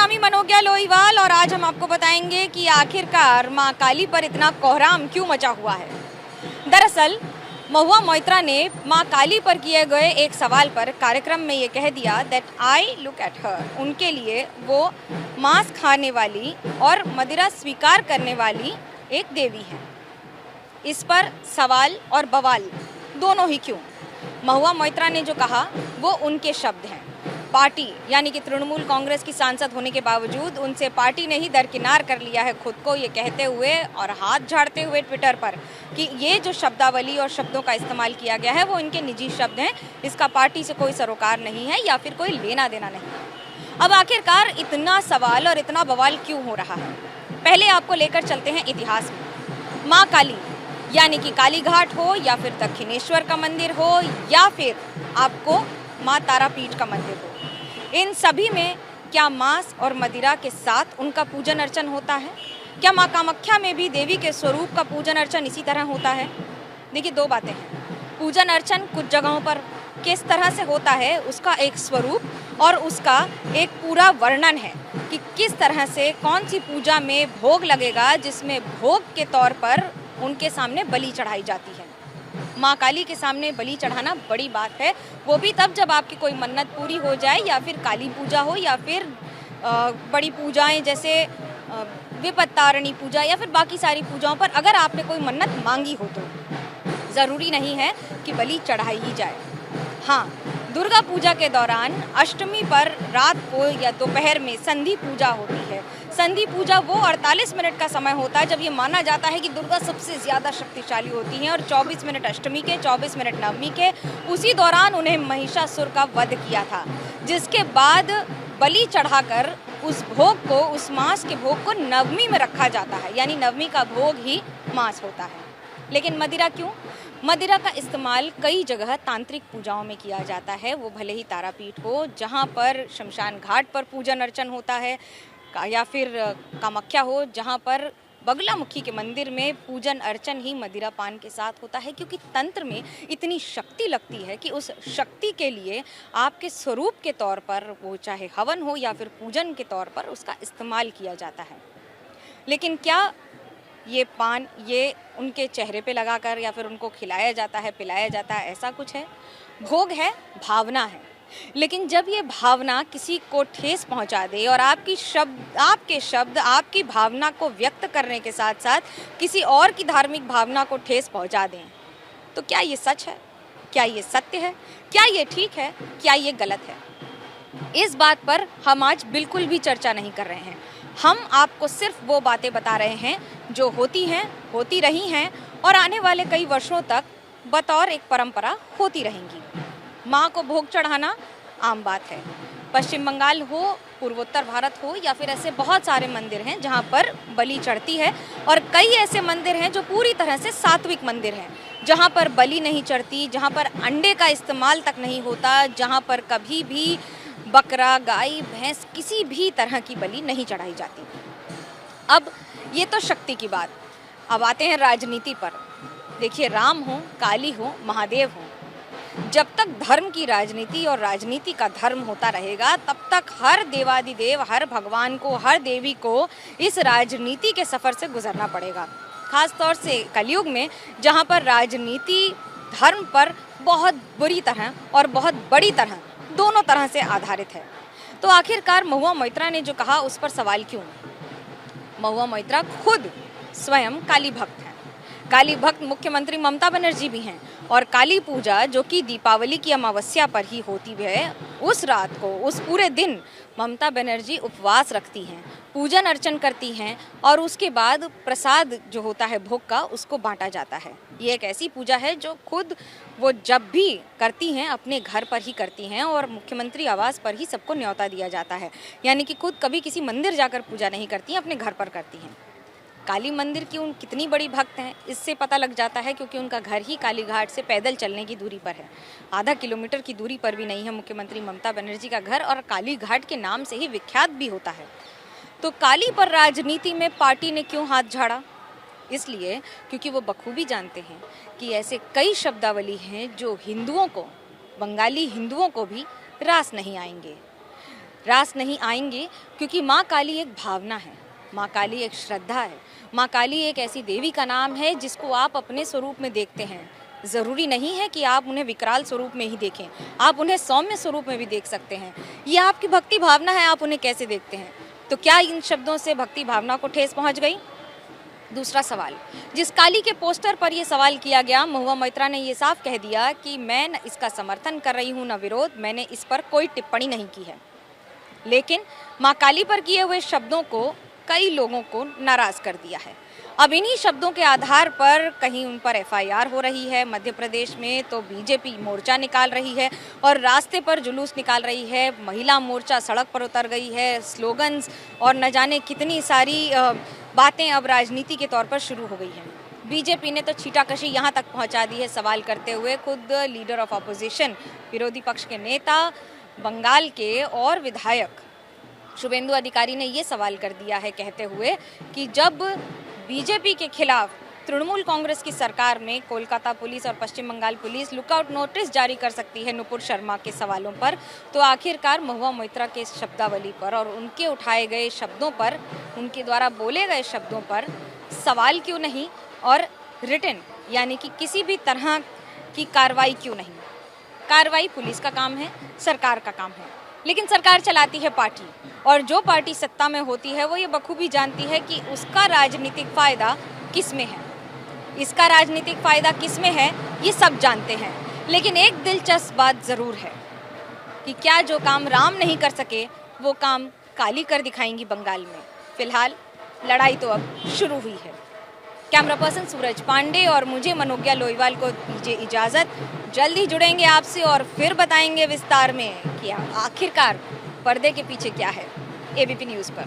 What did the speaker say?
स्वामी मनोज्ञा लोईवाल और आज हम आपको बताएंगे कि आखिरकार मां काली पर इतना कोहराम क्यों मचा हुआ है। दरअसल महुआ मोइत्रा ने मां काली पर किए गए एक सवाल पर कार्यक्रम में ये कह दिया that I look at her. उनके लिए वो मांस खाने वाली और मदिरा स्वीकार करने वाली एक देवी है। इस पर सवाल और बवाल दोनों ही क्यों? महुआ मोइत्रा ने जो कहा वो उनके शब्द हैं। पार्टी यानी कि तृणमूल कांग्रेस की सांसद होने के बावजूद उनसे पार्टी ने ही दरकिनार कर लिया है खुद को, ये कहते हुए और हाथ झाड़ते हुए ट्विटर पर कि ये जो शब्दावली और शब्दों का इस्तेमाल किया गया है वो इनके निजी शब्द हैं, इसका पार्टी से कोई सरोकार नहीं है या फिर कोई लेना देना नहीं। अब आखिरकार इतना सवाल और इतना बवाल क्यों हो रहा है? पहले आपको लेकर चलते हैं इतिहास में। माँ काली यानी कि काली घाट हो या फिर दक्षिणेश्वर का मंदिर हो या फिर आपको माँ तारापीठ का मंदिर हो, इन सभी में क्या मांस और मदिरा के साथ उनका पूजन अर्चन होता है? क्या माँ कामाख्या में भी देवी के स्वरूप का पूजन अर्चन इसी तरह होता है? देखिए, दो बातें हैं। पूजन अर्चन कुछ जगहों पर किस तरह से होता है उसका एक स्वरूप और उसका एक पूरा वर्णन है कि किस तरह से कौन सी पूजा में भोग लगेगा, जिसमें भोग के तौर पर उनके सामने बलि चढ़ाई जाती है। माँ काली के सामने बलि चढ़ाना बड़ी बात है, वो भी तब जब आपकी कोई मन्नत पूरी हो जाए या फिर काली पूजा हो या फिर बड़ी पूजाएं जैसे विपत्तारिणी पूजा या फिर बाकी सारी पूजाओं पर अगर आपने कोई मन्नत मांगी हो तो ज़रूरी नहीं है कि बलि चढ़ाई ही जाए। हाँ, दुर्गा पूजा के दौरान अष्टमी पर रात को या दोपहर में संधि पूजा होती है। संधि पूजा वो 48 मिनट का समय होता है जब ये माना जाता है कि दुर्गा सबसे ज़्यादा शक्तिशाली होती हैं और 24 मिनट अष्टमी के, 24 मिनट नवमी के, उसी दौरान उन्हें महिषासुर का वध किया था, जिसके बाद बलि चढ़ाकर उस भोग को, उस मांस के भोग को नवमी में रखा जाता है, यानी नवमी का भोग ही मांस होता है। लेकिन मदिरा क्यों? मदिरा का इस्तेमाल कई जगह तांत्रिक पूजाओं में किया जाता है, वो भले ही तारापीठ हो जहाँ पर शमशान घाट पर पूजन अर्चन होता है या फिर कामाख्या हो जहाँ पर बगलामुखी के मंदिर में पूजन अर्चन ही मदिरा पान के साथ होता है, क्योंकि तंत्र में इतनी शक्ति लगती है कि उस शक्ति के लिए आपके स्वरूप के तौर पर, वो चाहे हवन हो या फिर पूजन के तौर पर, उसका इस्तेमाल किया जाता है। लेकिन क्या ये पान ये उनके चेहरे पे लगाकर या फिर उनको खिलाया जाता है, पिलाया जाता है, ऐसा कुछ है? भोग है, भावना है। लेकिन जब ये भावना किसी को ठेस पहुंचा दे और आपके शब्द आपकी भावना को व्यक्त करने के साथ साथ किसी और की धार्मिक भावना को ठेस पहुंचा दें, तो क्या ये सच है? क्या ये सत्य है? क्या ये ठीक है? क्या ये गलत है? इस बात पर हम आज बिल्कुल भी चर्चा नहीं कर रहे हैं। हम आपको सिर्फ वो बातें बता रहे हैं जो होती हैं, होती रही हैं और आने वाले कई वर्षों तक बतौर एक परंपरा होती रहेंगी। माँ को भोग चढ़ाना आम बात है। पश्चिम बंगाल हो, पूर्वोत्तर भारत हो या फिर ऐसे बहुत सारे मंदिर हैं जहाँ पर बलि चढ़ती है और कई ऐसे मंदिर हैं जो पूरी तरह से सात्विक मंदिर हैं, जहाँ पर बलि नहीं चढ़ती, जहाँ पर अंडे का इस्तेमाल तक नहीं होता, जहाँ पर कभी भी बकरा, गाय, भैंस, किसी भी तरह की बलि नहीं चढ़ाई जाती। अब ये तो शक्ति की बात। अब आते हैं राजनीति पर। देखिए, राम हो, काली हो, महादेव हो, जब तक धर्म की राजनीति और राजनीति का धर्म होता रहेगा तब तक हर देवादिदेव, हर भगवान को, हर देवी को इस राजनीति के सफ़र से गुजरना पड़ेगा। खास तौर से कलयुग में जहाँ पर राजनीति धर्म पर बहुत बुरी तरह और बहुत बड़ी तरह, दोनों तरह से आधारित है। तो आखिरकार महुआ मोइत्रा ने जो कहा उस पर सवाल क्यों? महुआ मोइत्रा खुद स्वयं काली भक्त हैं। काली भक्त मुख्यमंत्री ममता बनर्जी भी हैं और काली पूजा जो कि दीपावली की अमावस्या पर ही होती है, उस रात को, उस पूरे दिन ममता बनर्जी उपवास रखती हैं, पूजन अर्चन करती हैं और उसके बाद प्रसाद जो होता है भोग का, उसको बांटा जाता है। ये एक ऐसी पूजा है जो खुद वो जब भी करती हैं अपने घर पर ही करती हैं और मुख्यमंत्री आवास पर ही सबको न्योता दिया जाता है, यानी कि खुद कभी किसी मंदिर जाकर पूजा नहीं करती हैं, अपने घर पर करती हैं। काली मंदिर की उन कितनी बड़ी भक्त हैं इससे पता लग जाता है, क्योंकि उनका घर ही काली घाट से पैदल चलने की दूरी पर है। आधा किलोमीटर की दूरी पर भी नहीं है मुख्यमंत्री ममता बनर्जी का घर, और काली घाट के नाम से ही विख्यात भी होता है। तो काली पर राजनीति में पार्टी ने क्यों हाथ झाड़ा? इसलिए क्योंकि वो बखूबी जानते हैं कि ऐसे कई शब्दावली हैं जो हिंदुओं को, बंगाली हिंदुओं को भी रास नहीं आएंगे। रास नहीं आएंगे, क्योंकि माँ काली एक भावना है, माँ काली एक श्रद्धा है, माँ काली एक ऐसी देवी का नाम है जिसको आप अपने स्वरूप में देखते हैं। ज़रूरी नहीं है कि आप उन्हें विकराल स्वरूप में ही देखें, आप उन्हें सौम्य स्वरूप में भी देख सकते हैं। ये आपकी भक्ति भावना है, आप उन्हें कैसे देखते हैं। तो क्या इन शब्दों से भक्ति भावना को ठेस पहुंच गई? दूसरा सवाल, जिस काली के पोस्टर पर यह सवाल किया गया, महुआ मोइत्रा ने ये साफ कह दिया कि मैं न इसका समर्थन कर रही हूँ न विरोध, मैंने इस पर कोई टिप्पणी नहीं की है। लेकिन माँ काली पर किए हुए शब्दों को कई लोगों को नाराज कर दिया है। अब इन्हीं शब्दों के आधार पर कहीं उन पर एफआईआर हो रही है। मध्य प्रदेश में तो बीजेपी मोर्चा निकाल रही है और रास्ते पर जुलूस निकाल रही है, महिला मोर्चा सड़क पर उतर गई है, स्लोगन्स और न जाने कितनी सारी बातें अब राजनीति के तौर पर शुरू हो गई हैं। बीजेपी ने तो छीटाकशी यहाँ तक पहुँचा दी है, सवाल करते हुए खुद लीडर ऑफ अपोजिशन, विरोधी पक्ष के नेता, बंगाल के और विधायक शुभेंदु अधिकारी ने ये सवाल कर दिया है, कहते हुए कि जब बीजेपी के खिलाफ तृणमूल कांग्रेस की सरकार में कोलकाता पुलिस और पश्चिम बंगाल पुलिस लुकआउट नोटिस जारी कर सकती है नुपुर शर्मा के सवालों पर, तो आखिरकार महुआ मोइत्रा के शब्दावली पर और उनके उठाए गए शब्दों पर, उनके द्वारा बोले गए शब्दों पर सवाल क्यों नहीं और रिटन यानी कि किसी भी तरह की कार्रवाई क्यों नहीं। कार्रवाई पुलिस का काम है, सरकार का काम है, लेकिन सरकार चलाती है पार्टी, और जो पार्टी सत्ता में होती है वो ये बखूबी जानती है कि उसका राजनीतिक फायदा किस में है। इसका राजनीतिक फायदा किस में है ये सब जानते हैं। लेकिन एक दिलचस्प बात ज़रूर है कि क्या जो काम राम नहीं कर सके वो काम काली कर दिखाएंगी बंगाल में। फिलहाल लड़ाई तो अब शुरू हुई है। कैमरा पर्सन सूरज पांडे और मुझे मनोज्ञा लोईवाल को दीजिए इजाज़त। जल्दी जुड़ेंगे आपसे और फिर बताएंगे विस्तार में कि आखिरकार पर्दे के पीछे क्या है। एबीपी न्यूज़ पर।